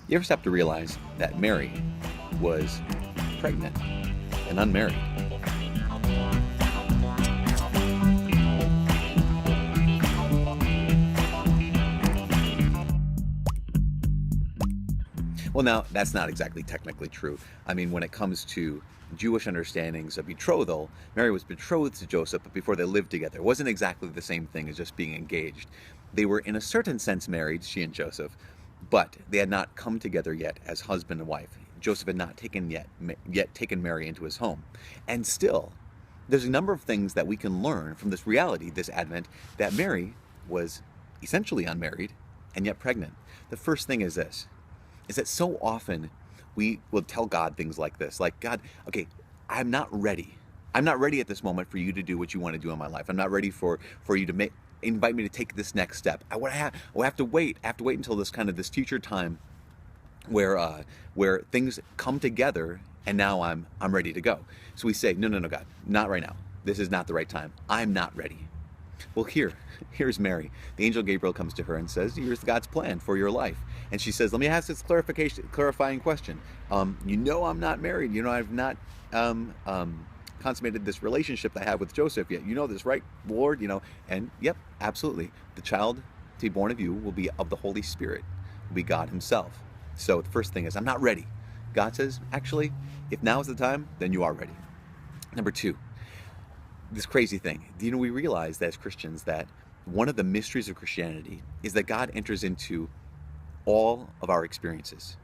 You ever stop to realize that Mary was pregnant and unmarried? Well, now, that's not exactly technically true. I mean, when it comes to Jewish understandings of betrothal, Mary was betrothed to Joseph, but before they lived together. It wasn't exactly the same thing as just being engaged. They were, in a certain sense, married, she and Joseph, but they had not come together yet as husband and wife. Joseph had not yet taken Mary into his home. And still, there's a number of things that we can learn from this reality, this Advent, that Mary was essentially unmarried and yet pregnant. The first thing is this, is that so often we will tell God things like this, like, God, okay, I'm not ready. I'm not ready at this moment for you to do what you want to do in my life. I'm not ready for you to invite me to take this next step. I have to wait. I have to wait until this future time where things come together, and now I'm ready to go. So we say, no, God, not right now. This is not the right time. I'm not ready. Well, here's Mary. The angel Gabriel comes to her and says, here's God's plan for your life. And she says, let me ask this clarifying question. I'm not married. I've not consummated this relationship that I have with Joseph yet. You know this, right, Lord? And yep, absolutely. The child to be born of you will be of the Holy Spirit, will be God himself. So the first thing is, I'm not ready. God says, actually, if now is the time, then you are ready. Number two, this crazy thing. We realize that as Christians that one of the mysteries of Christianity is that God enters into all of our experiences.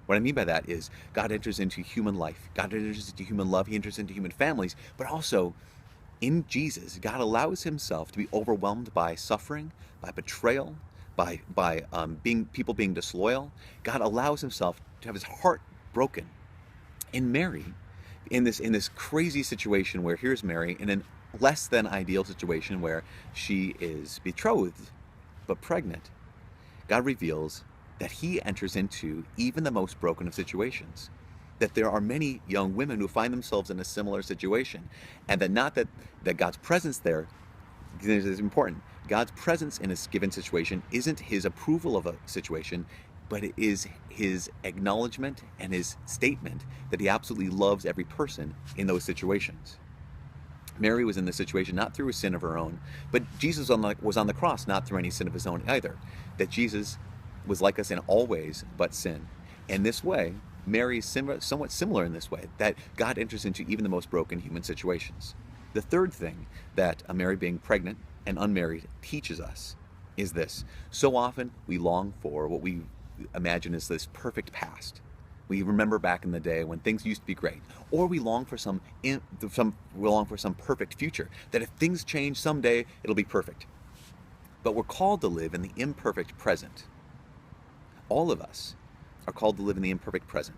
What I mean by that is God enters into human life. God enters into human love. He enters into human families. But also in Jesus, God allows himself to be overwhelmed by suffering, by betrayal, by people being disloyal. God allows himself to have his heart broken. In Mary, in this crazy situation where here's Mary in an less than ideal situation where she is betrothed but pregnant, God reveals that he enters into even the most broken of situations. That there are many young women who find themselves in a similar situation, and that God's presence there is important. God's presence in a given situation isn't his approval of a situation, but it is his acknowledgement and his statement that he absolutely loves every person in those situations. Mary was in this situation not through a sin of her own, but Jesus was on the cross not through any sin of his own either. That Jesus was like us in all ways but sin. In this way, Mary is somewhat similar in this way, that God enters into even the most broken human situations. The third thing that Mary being pregnant and unmarried teaches us is this. So often we long for what we imagine is this perfect past. We remember back in the day when things used to be great, or we long for some perfect future. That if things change someday, it'll be perfect. But we're called to live in the imperfect present. All of us are called to live in the imperfect present.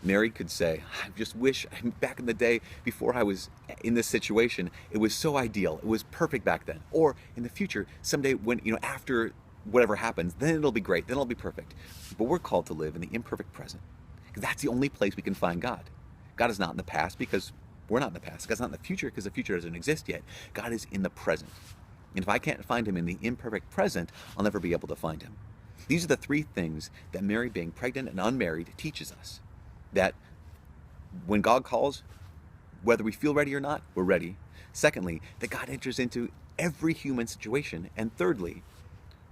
Mary could say, I just wish back in the day before I was in this situation, it was so ideal. It was perfect back then. Or in the future, someday when, after whatever happens, then it'll be great. Then it'll be perfect. But we're called to live in the imperfect present. Because that's the only place we can find God. God is not in the past because we're not in the past. God's not in the future because the future doesn't exist yet. God is in the present. And if I can't find him in the imperfect present, I'll never be able to find him. These are the three things that Mary being pregnant and unmarried teaches us. That when God calls, whether we feel ready or not, we're ready. Secondly, that God enters into every human situation. And thirdly,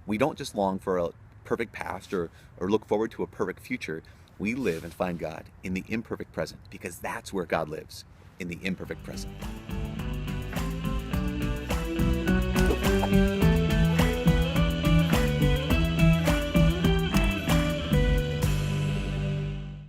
we don't just long for a perfect past or look forward to a perfect future. We live and find God in the imperfect present, because that's where God lives, in the imperfect present.